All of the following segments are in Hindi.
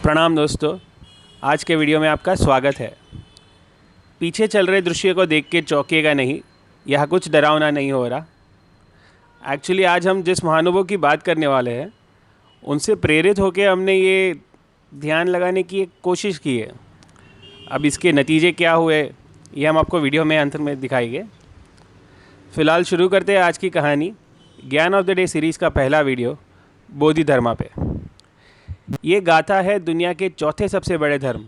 प्रणाम दोस्तों। आज के वीडियो में आपका स्वागत है। पीछे चल रहे दृश्य को देख के चौंकिएगा नहीं, यह कुछ डरावना नहीं हो रहा। एक्चुअली आज हम जिस महानुभव की बात करने वाले हैं उनसे प्रेरित होकर हमने ये ध्यान लगाने की एक कोशिश की है। अब इसके नतीजे क्या हुए ये हम आपको वीडियो में अंत में दिखाएंगे। फ़िलहाल शुरू करते हैं आज की कहानी। ज्ञान ऑफ द डे सीरीज़ का पहला वीडियो बोधि धर्मा पे। ये गाथा है दुनिया के चौथे सबसे बड़े धर्म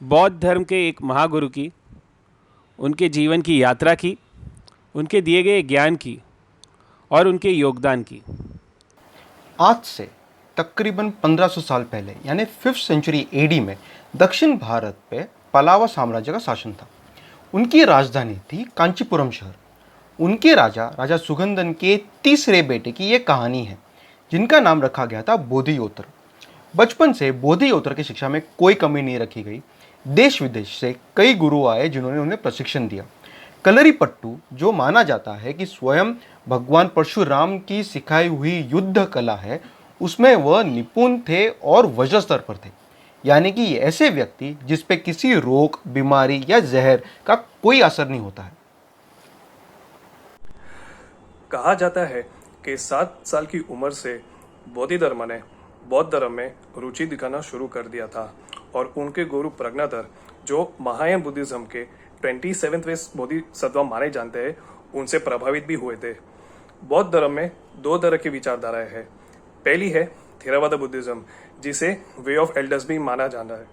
बौद्ध धर्म के एक महागुरु की, उनके जीवन की यात्रा की, उनके दिए गए ज्ञान की और उनके योगदान की। आज से तकरीबन 1500 साल पहले यानी 5th सेंचुरी एडी में दक्षिण भारत पे पलावा साम्राज्य का शासन था। उनकी राजधानी थी कांचीपुरम शहर। उनके राजा सुगंधन के तीसरे बेटे की ये कहानी है, जिनका नाम रखा गया था बोधियोतर। बचपन से बोधियोतर की शिक्षा में कोई कमी नहीं रखी गई। देश विदेश से कई गुरु आए जिन्होंने उन्हें प्रशिक्षण दिया। कलरीपट्टू, जो माना जाता है कि स्वयं भगवान परशुराम की सिखाई हुई युद्ध कला है, उसमें वह निपुण थे और वज्र स्तर पर थे। यानी कि ऐसे व्यक्ति जिस पे किसी रोग, बीमारी या जहर का कोई असर नहीं होता है। कहा जाता है कि 7 साल की उम्र से बोधिधर्मा ने बौद्ध धर्म में रुचि दिखाना शुरू कर दिया था और उनके गुरु प्रज्ञाधर, जो महायान बुद्धिज्म के 27वें बोधिसत्व माने जाते हैं, उनसे प्रभावित भी हुए थे। बौद्ध धर्म में 2 तरह की विचारधाराएं हैं। पहली है थेरावाद बुद्धिज्म, जिसे वे ऑफ एल्डर्स भी माना जाता है,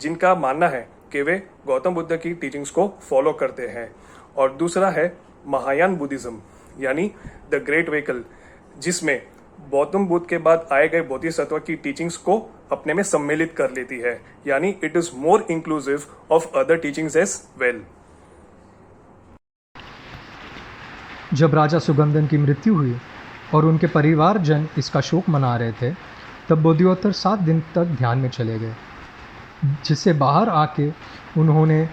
जिनका मानना है कि वे गौतम बुद्ध की टीचिंग्स को फॉलो करते हैं। और दूसरा है महायान बुद्धिज्म यानी द ग्रेट व्हीकल, जिसमें गौतम बुद्ध के बाद आए गए बोधिसत्व की टीचिंग्स को अपने में सम्मिलित कर लेती है, यानी it is more inclusive of other teachings as well. जब राजा सुगंधन की मृत्यु हुई और उनके परिवारजन इसका शोक मना रहे थे, तब बोधियोतर 7 दिन तक ध्यान में चले गए, जिससे बाहर आके उन्होंने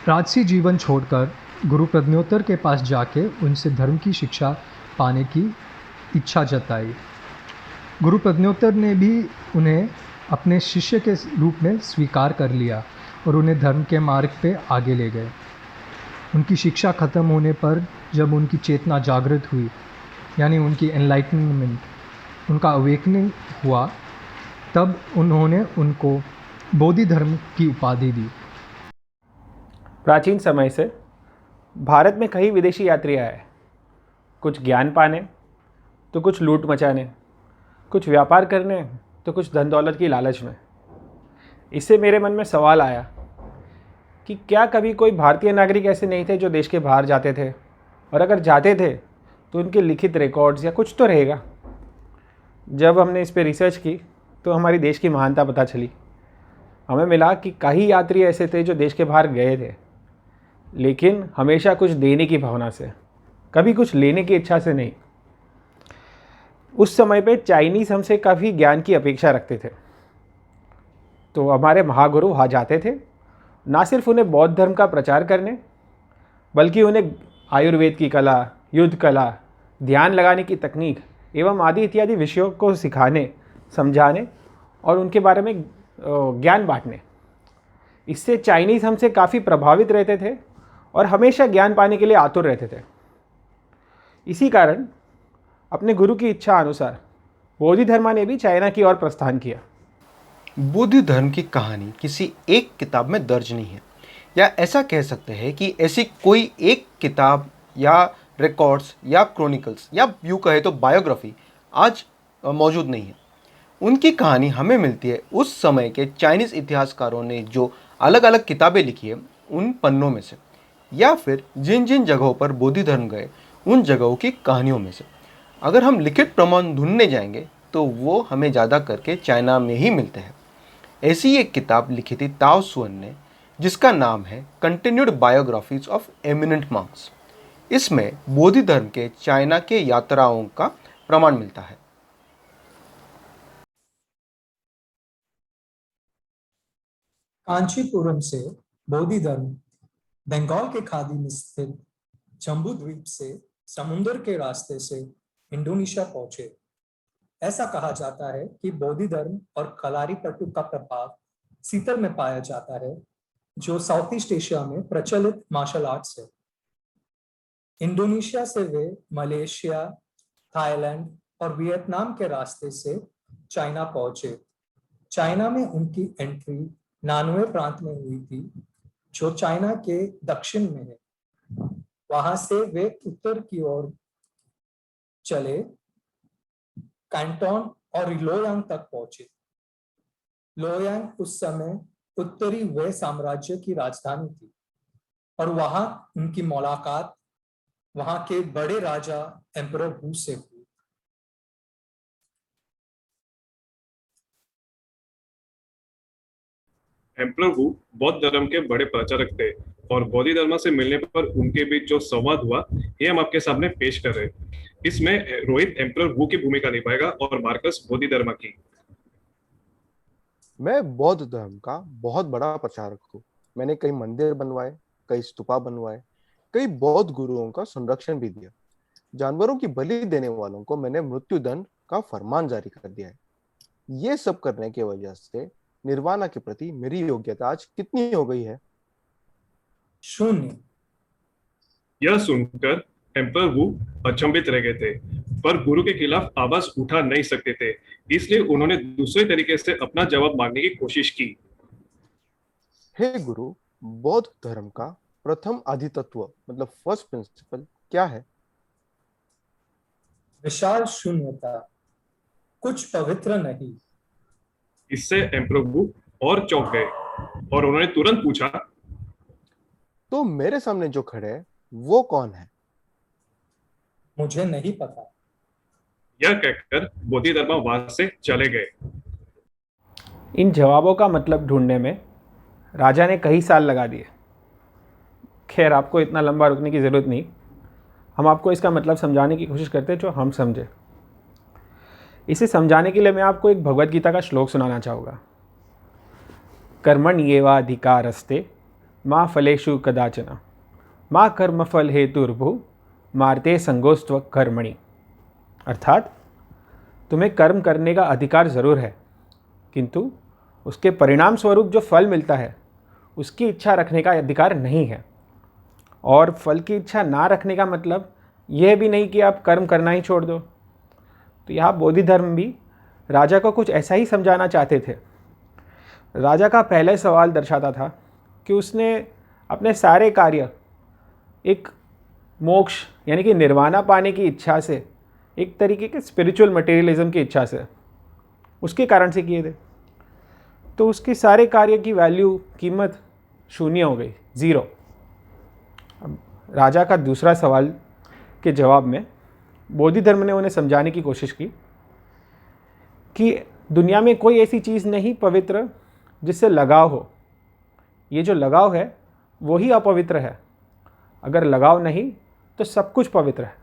राजसी जीवन छोड़कर गुरु प्रज्ञोत्तर के पास जाके उनसे धर्म की शिक्षा पाने की इच्छा जताई। गुरु प्रज्ञोत्तर ने भी उन्हें अपने शिष्य के रूप में स्वीकार कर लिया और उन्हें धर्म के मार्ग पे आगे ले गए। उनकी शिक्षा ख़त्म होने पर जब उनकी चेतना जागृत हुई, यानी उनकी एनलाइटनमेंट, उनका अवेकनिंग हुआ, तब उन्होंने उनको बोधि धर्म की उपाधि दी। प्राचीन समय से भारत में कई विदेशी यात्री आए, कुछ ज्ञान पाने तो कुछ लूट मचाने, कुछ व्यापार करने तो कुछ धन दौलत की लालच में। इससे मेरे मन में सवाल आया कि क्या कभी कोई भारतीय नागरिक ऐसे नहीं थे जो देश के बाहर जाते थे, और अगर जाते थे तो उनके लिखित रिकॉर्ड्स या कुछ तो रहेगा। जब हमने इस पर रिसर्च की तो हमारी देश की महानता पता चली। हमें मिला कि कई यात्री ऐसे थे जो देश के बाहर गए थे, लेकिन हमेशा कुछ देने की भावना से, कभी कुछ लेने की इच्छा से नहीं। उस समय पे चाइनीज़ हमसे काफ़ी ज्ञान की अपेक्षा रखते थे, तो हमारे महागुरु वहाँ जाते थे, ना सिर्फ उन्हें बौद्ध धर्म का प्रचार करने, बल्कि उन्हें आयुर्वेद की कला, युद्ध कला, ध्यान लगाने की तकनीक एवं आदि इत्यादि विषयों को सिखाने, समझाने और उनके बारे में ज्ञान बांटने। इससे चाइनीज़ हमसे काफ़ी प्रभावित रहते थे और हमेशा ज्ञान पाने के लिए आतुर रहते थे। इसी कारण अपने गुरु की इच्छा अनुसार बोधि धर्मा ने भी चाइना की ओर प्रस्थान किया। बोधि धर्म की कहानी किसी एक किताब में दर्ज नहीं है, या ऐसा कह सकते हैं कि ऐसी कोई एक किताब या रिकॉर्ड्स या क्रॉनिकल्स या यूँ कहे तो बायोग्राफी आज मौजूद नहीं है। उनकी कहानी हमें मिलती है उस समय के चाइनीज़ इतिहासकारों ने जो अलग अलग किताबें लिखी है उन पन्नों में से, या फिर जिन जिन जगहों पर बोधि धर्म गए उन जगहों की कहानियों में से। अगर हम लिखित प्रमाण ढूंढने जाएंगे तो वो हमें ज़्यादा करके चाइना में ही मिलते हैं। ऐसी एक किताब लिखी थी ताओ सुअन ने, जिसका नाम है continued biographies of eminent Monks. इसमें बोधि धर्म के चाइना के यात्राओं का प्रमाण मिलता है। कांचीपुरम से बोधि धर्म बंगाल के खाड़ी में स्थित जम्बू द्वीप से समुद्र के रास्ते से इंडोनेशिया पहुंचे। ऐसा कहा जाता है कि बोधि धर्म और कलारीपट्टू का प्रभाव सीतल में पाया जाता है, जो साउथ ईस्ट एशिया में प्रचलित मार्शल आर्ट्स है। इंडोनेशिया से वे मलेशिया, थाईलैंड और वियतनाम के रास्ते से चाइना पहुंचे। चाइना में उनकी एंट्री नानुए प्रांत में हुई थी, जो चाइना के दक्षिण में है। वहां से वे उत्तर की ओर चले कैंटोन और लोयांग तक पहुंचे। लोयांग उस समय उत्तरी वे साम्राज्य की राजधानी थी और वहां उनकी मुलाकात वहां के बड़े राजा एम्परर वू से हुई। एम्परर वू बौद्ध धर्म के बड़े प्रचारक थे और बोधि धर्म से मिलने पर उनके बीच जो संवाद हुआ ये हम आपके सामने पेश कर रहे हैं। इसमें रोहित एम्परर वू की भूमिका निभाएगा और मार्कस बोधि धर्म की। मैं बौद्ध धर्म का बहुत बड़ा प्रचारक हूँ। मैंने कई मंदिर बनवाए, कई स्तूपा बनवाए, कई बौद्ध गुरुओं का संरक्षण भी दिया। जानवरों की बलि देने वालों को मैंने मृत्युदंड का फरमान जारी कर दिया है। ये सब करने की वजह से निर्वाणा के प्रति मेरी योग्यता आज कितनी हो गई है? 0। यह सुनकर एम्परर वू अचंभित रह गए थे, पर गुरु के खिलाफ आवाज उठा नहीं सकते थे, इसलिए उन्होंने दूसरे तरीके से अपना जवाब मांगने की कोशिश की। हे गुरु, बौद्ध धर्म का प्रथम आदितत्व मतलब फर्स्ट प्रिंसिपल क्या है? विशाल शून्यता, कुछ पवित्र नहीं। इससे एम्परर वू और चौंक गए और उन्होंने तुरंत पूछा, तो मेरे सामने जो खड़े है वो कौन है? मुझे नहीं पता। यह कहकर बोधि धर्म वहां से चले गए। इन जवाबों का मतलब ढूंढने में राजा ने कई साल लगा दिए। खैर, आपको इतना लंबा रुकने की ज़रूरत नहीं। हम आपको इसका मतलब समझाने की कोशिश करते हैं जो हम समझे। इसे समझाने के लिए मैं आपको एक भगवद गीता का श्लोक सुनाना चाहूँगा। कर्मण्येवाधिकारस्ते मा फलेषु कदाचन मा कर्मफल हेतुर्भु मार्ते संगोस्त्व कर्मणि। अर्थात तुम्हें कर्म करने का अधिकार ज़रूर है, किंतु उसके परिणाम स्वरूप जो फल मिलता है उसकी इच्छा रखने का अधिकार नहीं है। और फल की इच्छा ना रखने का मतलब यह भी नहीं कि आप कर्म करना ही छोड़ दो। तो यहाँ बोधि धर्म भी राजा को कुछ ऐसा ही समझाना चाहते थे। राजा का पहला सवाल दर्शाता था कि उसने अपने सारे कार्य एक मोक्ष यानी कि निर्वाणा पाने की इच्छा से, एक तरीके के स्पिरिचुअल मटेरियलिज्म की इच्छा से, उसके कारण से किए थे। तो उसके सारे कार्य की वैल्यू, कीमत शून्य हो गई, 0। अब राजा का दूसरा सवाल के जवाब में बोधि धर्म ने उन्हें समझाने की कोशिश की कि दुनिया में कोई ऐसी चीज़ नहीं पवित्र जिससे लगाव हो। ये जो लगाव है वो ही अपवित्र है। अगर लगाव नहीं तो सब कुछ पवित्र है।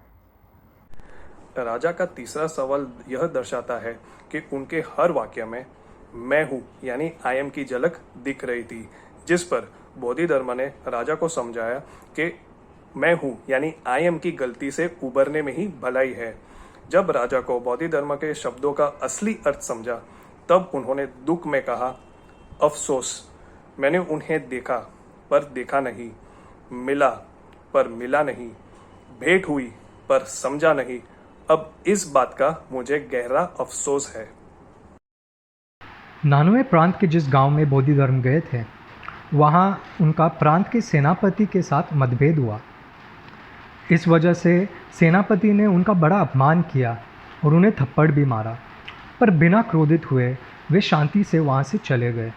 राजा का तीसरा सवाल यह दर्शाता है कि उनके हर वाक्य में मैं हूँ यानी आई एम की झलक दिख रही थी, जिस पर बोधि धर्म ने राजा को समझाया कि मैं हूँ यानी आई एम की गलती से उबरने में ही भलाई है। जब राजा को बोधि धर्म के शब्दों का असली अर्थ समझा, तब उन्होंने दुख में कहा, अफसोस, मैंने उन्हें देखा पर देखा नहीं, मिला पर मिला नहीं, भेंट हुई पर समझा नहीं। अब इस बात का मुझे गहरा अफसोस है। नानुए प्रांत के जिस गांव में बोधि धर्म गए थे, वहां उनका प्रांत के सेनापति के साथ मतभेद हुआ। इस वजह से सेनापति ने उनका बड़ा अपमान किया और उन्हें थप्पड़ भी मारा, पर बिना क्रोधित हुए वे शांति से वहाँ से चले गए।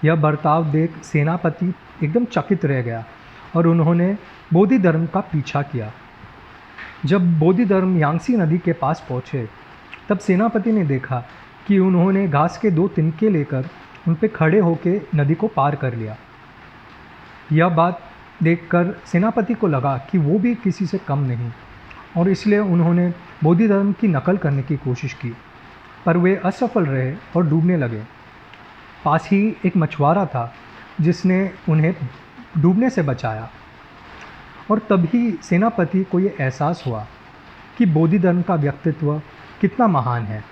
यह बर्ताव देख सेनापति एकदम चकित रह गया और उन्होंने बोधि धर्म का पीछा किया। जब बोधि धर्म यांगसी नदी के पास पहुँचे, तब सेनापति ने देखा कि उन्होंने घास के 2 तिनके लेकर उन पे खड़े होकर नदी को पार कर लिया। यह बात देखकर सेनापति को लगा कि वो भी किसी से कम नहीं, और इसलिए उन्होंने बोधि धर्म की नकल करने की कोशिश की, पर वे असफल रहे और डूबने लगे। पास ही एक मछुआरा था जिसने उन्हें डूबने से बचाया, और तभी सेनापति को ये एहसास हुआ कि बोधि धर्म का व्यक्तित्व कितना महान है।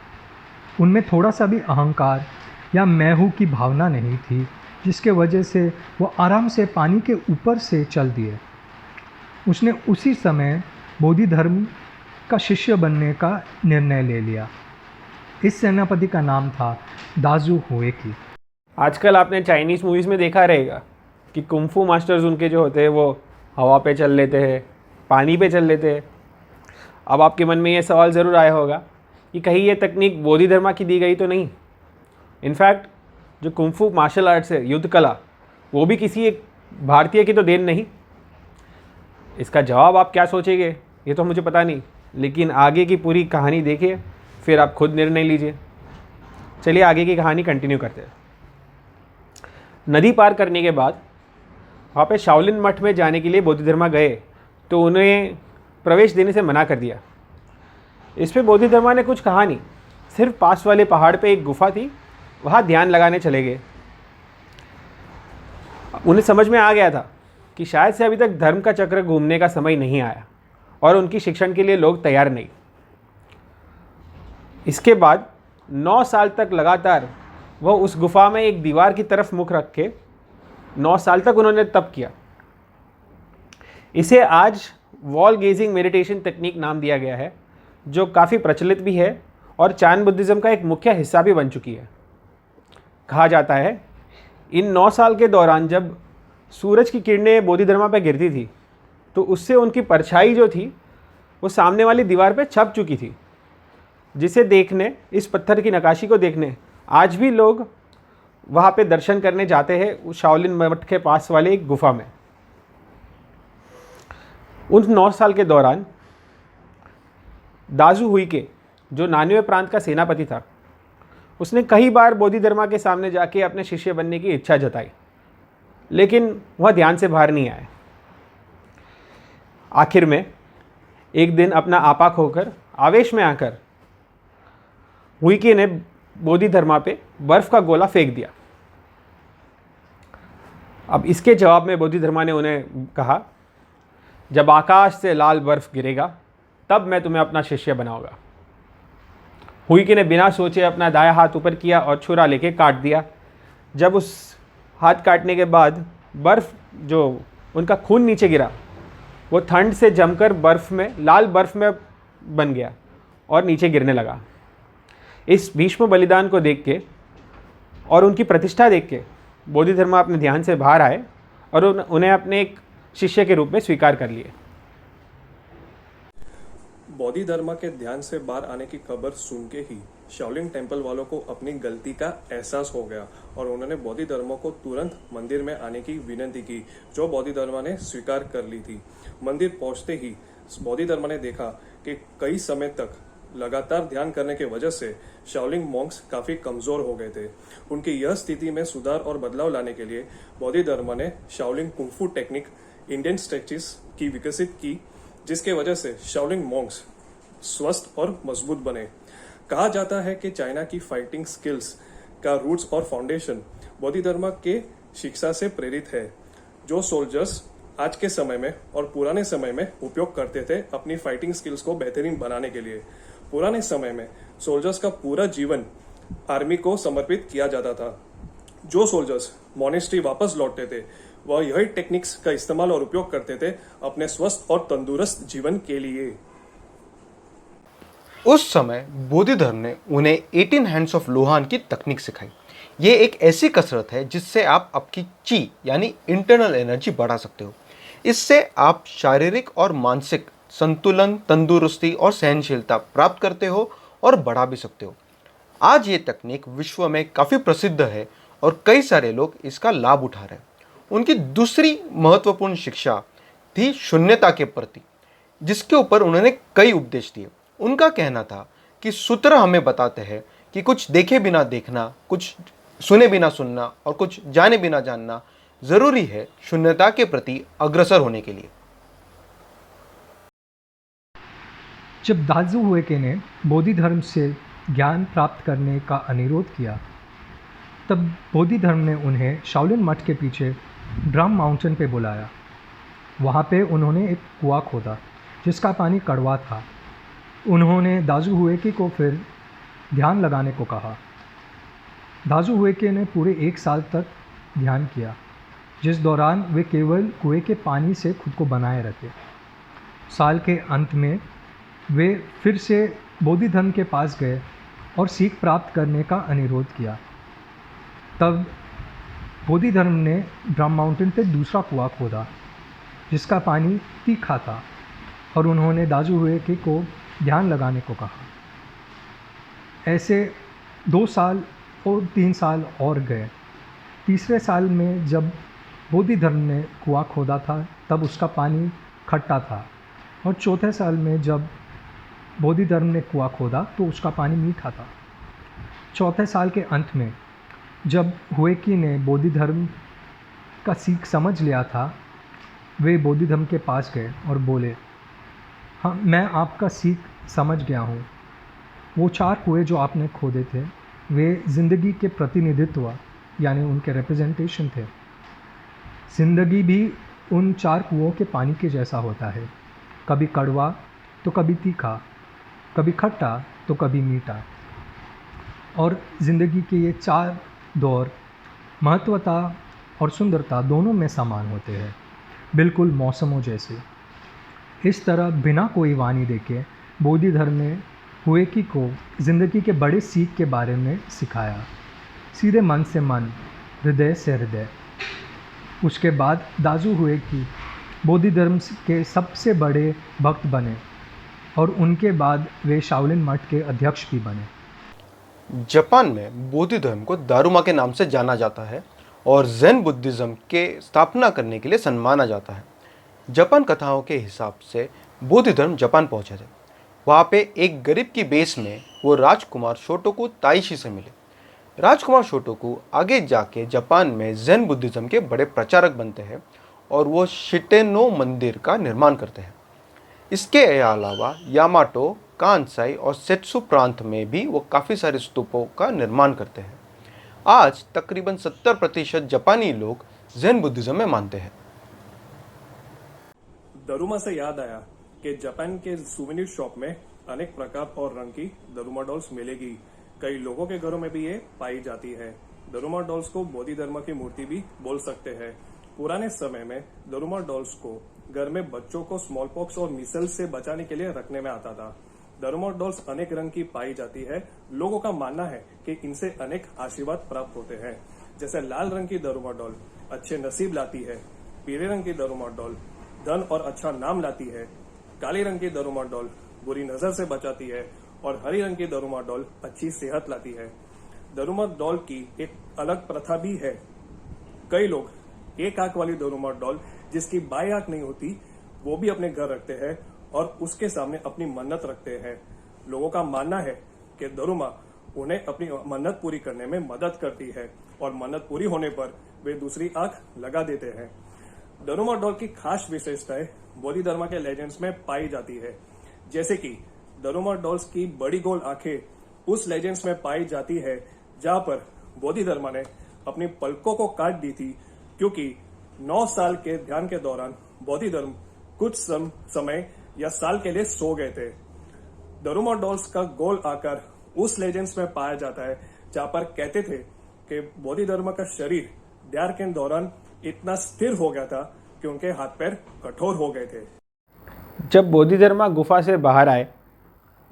उनमें थोड़ा सा भी अहंकार या मैं हूँ की भावना नहीं थी, जिसके वजह से वो आराम से पानी के ऊपर से चल दिए। उसने उसी समय बोधि धर्म का शिष्य बनने का निर्णय ले लिया। इस सेनापति का नाम था दाजू हुएकी। आजकल आपने चाइनीज़ मूवीज़ में देखा रहेगा कि कुंफू मास्टर्स उनके जो होते हैं वो हवा पे चल लेते हैं, पानी पे चल लेते हैं। अब आपके मन में ये सवाल ज़रूर आया होगा कि कहीं ये तकनीक बोधि धर्मा की दी गई तो नहीं। इनफैक्ट जो कुंफू मार्शल आर्ट्स है, युद्ध कला, वो भी किसी एक भारतीय की तो देन नहीं। इसका जवाब आप क्या सोचेंगे ये तो मुझे पता नहीं, लेकिन आगे की पूरी कहानी देखिए, फिर आप खुद निर्णय लीजिए। चलिए आगे की कहानी कंटिन्यू करते हैं। नदी पार करने के बाद वहाँ पे शाओलिन मठ में जाने के लिए बोधिधर्मा गए तो उन्हें प्रवेश देने से मना कर दिया। इस पे बोधिधर्मा ने कुछ कहा नहीं, सिर्फ पास वाले पहाड़ पे एक गुफा थी, वहाँ ध्यान लगाने चले गए। उन्हें समझ में आ गया था कि शायद से अभी तक धर्म का चक्र घूमने का समय नहीं आया और उनकी शिक्षण के लिए लोग तैयार नहीं। इसके बाद 9 साल तक लगातार वह उस गुफा में एक दीवार की तरफ मुख रख के 9 साल तक उन्होंने तप किया। इसे आज वॉल गेजिंग मेडिटेशन टेक्निक नाम दिया गया है, जो काफ़ी प्रचलित भी है और चान बुद्धिज़्म का एक मुख्य हिस्सा भी बन चुकी है। कहा जाता है इन 9 साल के दौरान जब सूरज की किरणें बोधिधर्मा पर गिरती थी तो उससे उनकी परछाई जो थी वो सामने वाली दीवार पर छप चुकी थी, जिसे देखने, इस पत्थर की नक्काशी को देखने आज भी लोग वहाँ पे दर्शन करने जाते हैं उस शाओलिन मठ के पास वाले एक गुफा में। उन 9 साल के दौरान दाजू हुईके, जो नान्युए प्रांत का सेनापति था, उसने कई बार बोधिधर्मा के सामने जाके अपने शिष्य बनने की इच्छा जताई, लेकिन वह ध्यान से बाहर नहीं आए। आखिर में एक दिन अपना आपा खोकर, आवेश में आकर हुईके ने बोधिधर्मा पे बर्फ का गोला फेंक दिया। अब इसके जवाब में बोधिधर्मा ने उन्हें कहा, जब आकाश से लाल बर्फ गिरेगा तब मैं तुम्हें अपना शिष्य बनाऊंगा। हुईके ने बिना सोचे अपना दायां हाथ ऊपर किया और छुरा लेके काट दिया। जब उस हाथ काटने के बाद बर्फ, जो उनका खून नीचे गिरा, वो ठंड से जमकर बर्फ में, लाल बर्फ में बन गया और नीचे गिरने लगा। इस भीष्म बलिदान को देख के और उनकी प्रतिष्ठा देख के बोधिधर्मा अपने ध्यान से बाहर आए और उन्हें अपने एक शिष्य के रूप में स्वीकार कर लिए। बोधिधर्मा के ध्यान से बाहर आने की खबर सुन के ही शाओलिन टेम्पल वालों को अपनी गलती का एहसास हो गया और उन्होंने बोधिधर्मा को तुरंत मंदिर में आने की विनती की, जो बोधिधर्मा ने स्वीकार कर ली थी। मंदिर पहुंचते ही बोधिधर्मा ने देखा कि कई समय तक लगातार ध्यान करने की वजह से शाओलिन मॉन्क्स काफी कमजोर हो गए थे। उनकी यह स्थिति में सुधार और बदलाव लाने के लिए बोधिधर्मा ने Shaolin kung fu technique, Indian stretches की विकसित की, जिसके वजह से शाओलिन मॉन्क्स स्वस्थ और मजबूत बने। कहा जाता है कि चाइना की फाइटिंग स्किल्स का रूट्स और फाउंडेशन बोधिधर्मा के शिक्षा से प्रेरित है, जो सोल्जर्स आज के समय में और पुराने समय में उपयोग करते थे अपनी फाइटिंग स्किल्स को बेहतरीन बनाने के लिए। पुराने समय में सोल्जर्स का पूरा जीवन आर्मी को समर्पित किया जाता था। जो सोल्जर्स मोनेस्ट्री वापस लौटते थे वह यही टेक्निक्स का इस्तेमाल और उपयोग करते थे अपने स्वस्थ और तंदुरुस्त जीवन के लिए। उस समय बोधिधर्म ने उन्हें 18 हैंड्स ऑफ लोहान की तकनीक सिखाई। ये एक ऐसी कसरत है जिससे आप आपकी ची यानी इंटरनल एनर्जी बढ़ा सकते हो। इससे आप शारीरिक और मानसिक संतुलन, तंदुरुस्ती और सहनशीलता प्राप्त करते हो और बढ़ा भी सकते हो। आज ये तकनीक विश्व में काफ़ी प्रसिद्ध है और कई सारे लोग इसका लाभ उठा रहे हैं। उनकी दूसरी महत्वपूर्ण शिक्षा थी शून्यता के प्रति, जिसके ऊपर उन्होंने कई उपदेश दिए। उनका कहना था कि सूत्र हमें बताते हैं कि कुछ देखे बिना देखना, कुछ सुने बिना सुनना और कुछ जाने बिना जानना जरूरी है शून्यता के प्रति अग्रसर होने के लिए। जब दाजू हुएके ने बोधि धर्म से ज्ञान प्राप्त करने का अनुरोध किया, तब बोधि धर्म ने उन्हें शाओलिन मठ के पीछे ड्रम माउंटेन पे बुलाया। वहाँ पे उन्होंने एक कुआं खोदा जिसका पानी कड़वा था। उन्होंने दाजू हुएके को फिर ध्यान लगाने को कहा। दाजू हुएके ने पूरे 1 साल तक ध्यान किया, जिस दौरान वे केवल कुएं के पानी से खुद को बनाए रखे। साल के अंत में वे फिर से बोधि धर्म के पास गए और सीख प्राप्त करने का अनुरोध किया। तब बोधि धर्म ने ब्रह्म माउंटेन पे दूसरा कुआं खोदा, जिसका पानी तीखा था, और उन्होंने दाजू हुएके को ध्यान लगाने को कहा। ऐसे 2 साल और 3 साल और गए। तीसरे साल में जब बोधि धर्म ने कुआं खोदा था तब उसका पानी खट्टा था, और चौथे साल में जब बोधि धर्म ने कुआं खोदा तो उसका पानी मीठा था। चौथे साल के अंत में जब हुएकी ने बोधि धर्म का सीख समझ लिया था, वे बोधि धर्म के पास गए और बोले, हाँ, मैं आपका सीख समझ गया हूँ। वो 4 कुएं जो आपने खोदे थे वे ज़िंदगी के प्रतिनिधित्व यानी उनके रिप्रेजेंटेशन थे। ज़िंदगी भी उन 4 कुओं के पानी के जैसा होता है, कभी कड़वा तो कभी तीखा, कभी खट्टा तो कभी मीठा। और ज़िंदगी के ये 4 दौर महत्वता और सुंदरता दोनों में समान होते हैं, बिल्कुल मौसमों जैसे। इस तरह बिना कोई वाणी देके बोधि धर्म ने हुएकी को ज़िंदगी के बड़े सीख के बारे में सिखाया, सीधे मन से मन, हृदय से हृदय। उसके बाद दाजू हुएकी बोधि धर्म के सबसे बड़े भक्त बने, और उनके बाद वे शाओलिन मठ के अध्यक्ष भी बने। जापान में बोधि धर्म को दारुमा के नाम से जाना जाता है और ज़ेन बुद्धिज़्म के स्थापना करने के लिए सम्माना जाता है। जापान कथाओं के हिसाब से बोधि धर्म जापान पहुंचे थे। वहाँ पे एक गरीब की बेस में वो राजकुमार शोटोकू ताइशी से मिले। राजकुमार शोटोकू आगे जाके जापान में ज़ेन बुद्धिज़्म के बड़े प्रचारक बनते हैं और वो शिटेनो मंदिर का निर्माण करते हैं। इसके अलावा यामाटो, कांसाई और सेत्सु प्रांत में भी वो काफ़ी सारे स्तूपों का निर्माण करते हैं। आज तकरीबन 70% जापानी लोग ज़ेन बुद्धिज़्म में मानते हैं। दरुमा से याद आया कि जापान के सुवेनिर शॉप में अनेक प्रकार और रंग की दरुमा डॉल्स मिलेगी। कई लोगों के घरों में भी ये पाई जाती है। दरुमा डॉल्स को बोधि धर्म की मूर्ति भी बोल सकते हैं। पुराने समय में दरुमा डॉल्स को घर में बच्चों को स्मॉल पॉक्स और मिसल्स से बचाने के लिए रखने में आता था। दरुमा डॉल्स अनेक रंग की पाई जाती है। लोगों का मानना है कि इनसे अनेक आशीर्वाद प्राप्त होते हैं। जैसे लाल रंग की दरुमा डॉल अच्छे नसीब लाती है, पीले रंग की दरुमा डॉल धन और अच्छा नाम लाती है, काले रंग की दरुमा डॉल बुरी नजर से बचाती है, और हरी रंग की दरुमा डॉल अच्छी सेहत लाती है। दरुमा डॉल की एक अलग प्रथा भी है। कई लोग एक आंख वाली दरुमा डॉल जिसकी बाई आंख नहीं होती वो भी अपने घर रखते हैं और उसके सामने अपनी मन्नत रखते हैं। लोगों का मानना है कि दरुमा उन्हें अपनी मन्नत पूरी करने में मदद करती है, और मन्नत पूरी होने पर वे दूसरी आंख लगा देते हैं। दरुमा डॉल की खास विशेषताएं बोधि धर्म के लेजेंड्स में पाई जाती है। जैसे कि दरुमा डॉल्स की बड़ी गोल आंखें उस लेजेंड्स में पाई जाती है जहां पर बोधि धर्म ने अपनी पलकों को काट दी थी, क्योंकि 9 साल के ध्यान के दौरान बोधि धर्म कुछ समय या साल के लिए सो गए थे। दरुमा डॉल्स का गोल आकार उस लेजेंड्स में पाया जाता है जहां पर कहते थे कि बोधि धर्म का शरीर ध्यान के दौरान इतना स्थिर हो गया था कि उनके हाथ पैर कठोर हो गए थे। जब बोधिधर्मा गुफा से बाहर आए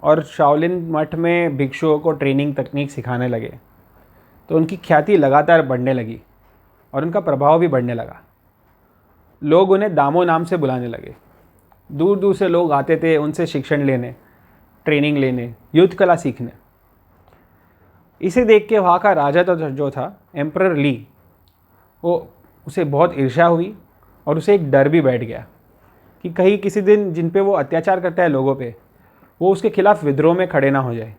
और शाओलिन मठ में भिक्षुओं को ट्रेनिंग तकनीक सिखाने लगे तो उनकी ख्याति लगातार बढ़ने लगी और उनका प्रभाव भी बढ़ने लगा। लोग उन्हें दामो नाम से बुलाने लगे। दूर दूर से लोग आते थे उनसे शिक्षण लेने, ट्रेनिंग लेने, युद्ध कला सीखने। इसे देख के वहाँ का राजा तो जो था एम्परर ली, वो उसे बहुत ईर्ष्या हुई और उसे एक डर भी बैठ गया कि कहीं किसी दिन जिन पे वो अत्याचार करता है लोगों पे, वो उसके खिलाफ विद्रोह में खड़े ना हो जाए।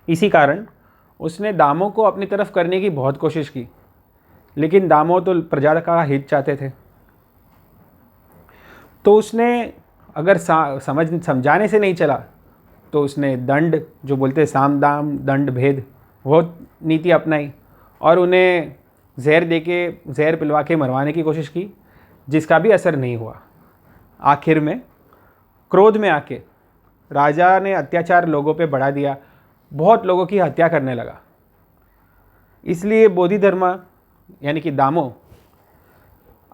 इसी कारण उसने दामो को अपनी तरफ करने की बहुत कोशिश की, लेकिन दामो तो प्रजा का हित चाहते थे। तो उसने अगर समझाने से नहीं चला तो उसने दंड, जो बोलते हैं साम दाम दंड भेद, वो नीति अपनाई और उन्हें जहर पिलवा के मरवाने की कोशिश की, जिसका भी असर नहीं हुआ। आखिर में क्रोध में आके राजा ने अत्याचार लोगों पे बढ़ा दिया बहुत लोगों की हत्या करने लगा। इसलिए बोधिधर्मा यानी कि दामो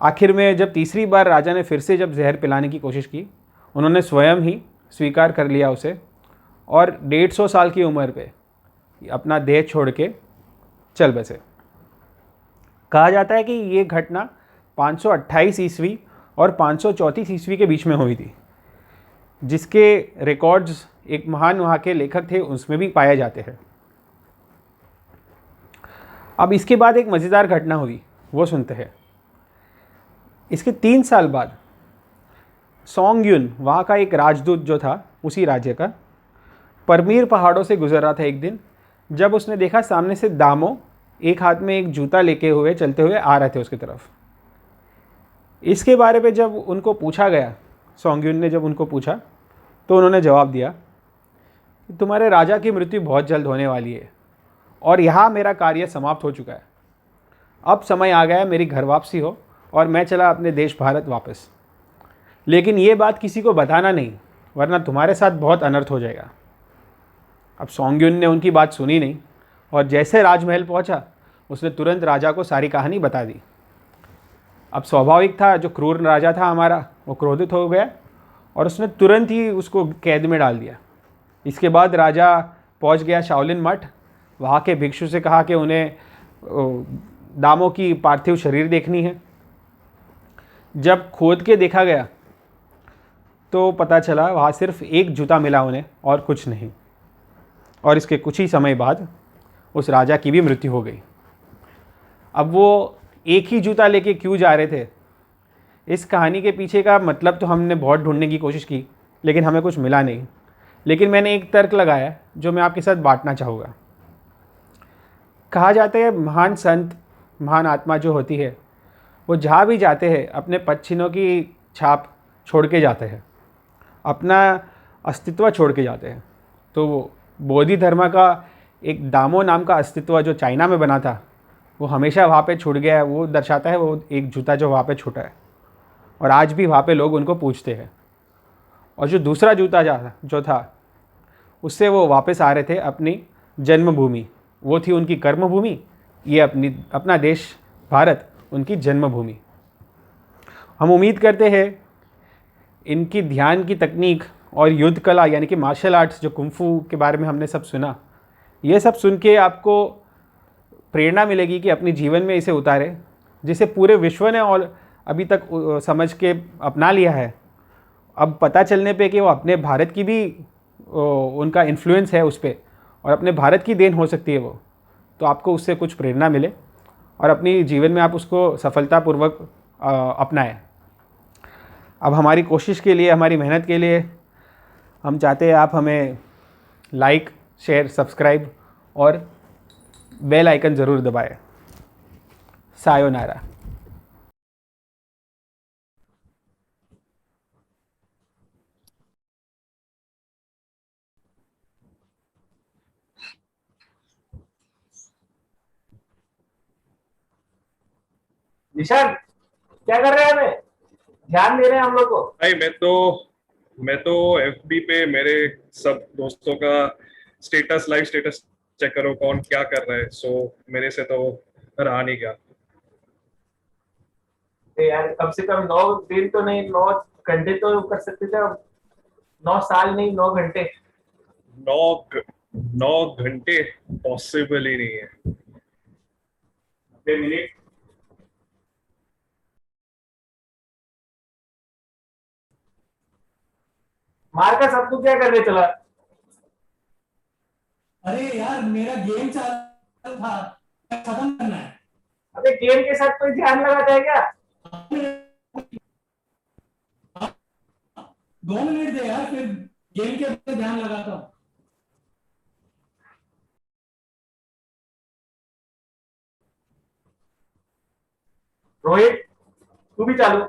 आखिर में जब तीसरी बार राजा ने फिर से जब जहर पिलाने की कोशिश की, उन्होंने स्वयं ही स्वीकार कर लिया उसे और 150 साल की उम्र पे अपना देह छोड़ के चल बसे। कहा जाता है कि ये घटना 528 ईस्वी और 534 ईस्वी के बीच में हुई थी, जिसके रिकॉर्ड्स एक महान वहाँ के लेखक थे उसमें भी पाए जाते हैं। अब इसके बाद एक मज़ेदार घटना हुई, वो सुनते हैं। इसके 3 साल बाद सोंगयुन वहाँ का एक राजदूत जो था उसी राज्य का, परमीर पहाड़ों से गुजर रहा था एक दिन, जब उसने देखा सामने से दामो एक हाथ में एक जूता लेके हुए चलते हुए आ रहे थे उसकी तरफ। इसके बारे में जब उनको पूछा गया, सोंगयुन ने जब उनको पूछा तो उन्होंने जवाब दिया कि तुम्हारे राजा की मृत्यु बहुत जल्द होने वाली है और यहाँ मेरा कार्य समाप्त हो चुका है। अब समय आ गया मेरी घर वापसी हो और मैं चला अपने देश भारत वापस। लेकिन ये बात किसी को बताना नहीं, वरना तुम्हारे साथ बहुत अनर्थ हो जाएगा। अब सोंगयुन ने उनकी बात सुनी नहीं और जैसे राजमहल पहुंचा उसने तुरंत राजा को सारी कहानी बता दी। अब स्वाभाविक था, जो क्रूर राजा था हमारा वो क्रोधित हो गया और उसने तुरंत ही उसको कैद में डाल दिया। इसके बाद राजा पहुंच गया शाओलिन मठ, वहाँ के भिक्षु से कहा कि उन्हें दामो की पार्थिव शरीर देखनी है। जब खोद के देखा गया तो पता चला वहाँ सिर्फ एक जूता मिला उन्हें और कुछ नहीं। और इसके कुछ ही समय बाद उस राजा की भी मृत्यु हो गई। अब वो एक ही जूता लेके क्यों जा रहे थे, इस कहानी के पीछे का मतलब तो हमने बहुत ढूंढने की कोशिश की, लेकिन हमें कुछ मिला नहीं। लेकिन मैंने एक तर्क लगाया जो मैं आपके साथ बांटना चाहूँगा। कहा जाता है महान संत, महान आत्मा जो होती है, वो जहाँ भी जाते हैं अपने पदचिन्हों की छाप छोड़ के जाते हैं, अपना अस्तित्व छोड़ के जाते हैं। तो वो बोधि धर्म का एक दामो नाम का अस्तित्व जो चाइना में बना था, वो हमेशा वहाँ पे छूट गया है। वो दर्शाता है वो एक जूता जो वहाँ पे छूटा है, और आज भी वहाँ पे लोग उनको पूछते हैं। और जो दूसरा जूता जो था उससे वो वापस आ रहे थे अपनी जन्मभूमि, वो थी उनकी कर्मभूमि, ये अपना देश भारत उनकी जन्मभूमि। हम उम्मीद करते हैं इनकी ध्यान की तकनीक और युद्ध कला यानी कि मार्शल आर्ट्स जो कुंफू के बारे में हमने सब सुना, ये सब सुन के आपको प्रेरणा मिलेगी कि अपने जीवन में इसे उतारे, जिसे पूरे विश्व ने और अभी तक समझ के अपना लिया है। अब पता चलने पे कि वो अपने भारत की भी उनका इन्फ्लुएंस है उस पर, और अपने भारत की देन हो सकती है वो, तो आपको उससे कुछ प्रेरणा मिले और अपनी जीवन में आप उसको सफलतापूर्वक अपनाएं। अब हमारी कोशिश के लिए, हमारी मेहनत के लिए हम चाहते हैं आप हमें लाइक, शेयर, सब्सक्राइब और बेल आइकन ज़रूर दबाएं। सायोनारा। निशान, क्या कर रहे हैं? हमें ध्यान दे रहे हैं हम लोग को। भाई मैं तो एफबी पे मेरे सब दोस्तों का लाइव स्टेटस चेक करो कौन क्या कर रहा है। सो मेरे से तो रहा नहीं गया। यार कम से कम 9 दिन तो नहीं, 9 घंटे तो कर सकते थे। 9 साल नहीं, 9 घंटे। 9 घंटे पॉसिबल ही नहीं है। 90 मिनट। मार्कस, अब तू क्या करने चला? अरे यार मेरा गेम चालू था, खत्म करना है। अबे गेम के साथ कोई ध्यान लगाता है क्या? 2 मिनट दे यार, फिर गेम के ऊपर ध्यान लगाता हूँ। रोहित, तू भी चालू।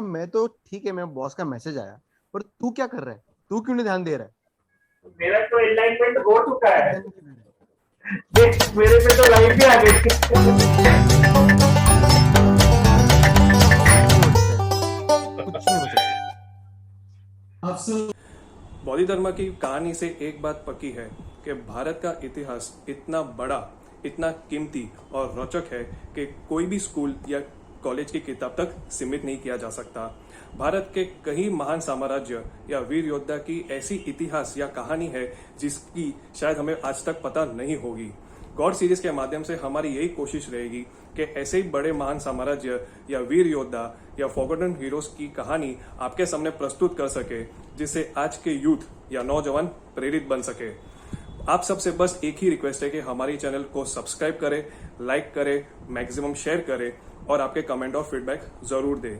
मैं तो ठीक है, मेरे बॉस का मैसेज आया, पर तू क्या कर रहा है? तू क्यों नहीं ध्यान दे रहा है? मेरा तो अलाइनमेंट हो चुका है। देख, मेरे पे तो लाइट भी आ गई। कुछ नहीं हो सकता। अफसोस बौद्ध धर्म की कहानी से एक बात पक्की है कि भारत का इतिहास इतना बड़ा, इतना कीमती और रोचक है कि कोई भी स्कूल या कॉलेज की किताब तक सीमित नहीं किया जा सकता। भारत के कई महान साम्राज्य या वीर योद्धा की ऐसी इतिहास या कहानी है जिसकी शायद हमें आज तक पता नहीं होगी। गॉड सीरीज के माध्यम से हमारी यही कोशिश रहेगी कि ऐसे ही बड़े महान साम्राज्य या वीर योद्धा या फॉरगॉटन हीरोज की कहानी आपके सामने प्रस्तुत कर सके, जिससे आज के यूथ या नौजवान प्रेरित बन सके। आप सबसे बस एक ही रिक्वेस्ट है कि हमारी चैनल को सब्सक्राइब करें, लाइक करें, मैक्सिमम शेयर करें और आपके कमेंट और फीडबैक जरूर दें।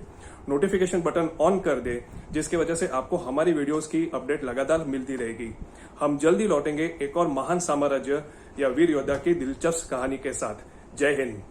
नोटिफिकेशन बटन ऑन कर दें, जिसकी वजह से आपको हमारी वीडियोस की अपडेट लगातार मिलती रहेगी। हम जल्दी लौटेंगे एक और महान साम्राज्य या वीर योद्धा की दिलचस्प कहानी के साथ। जय हिंद।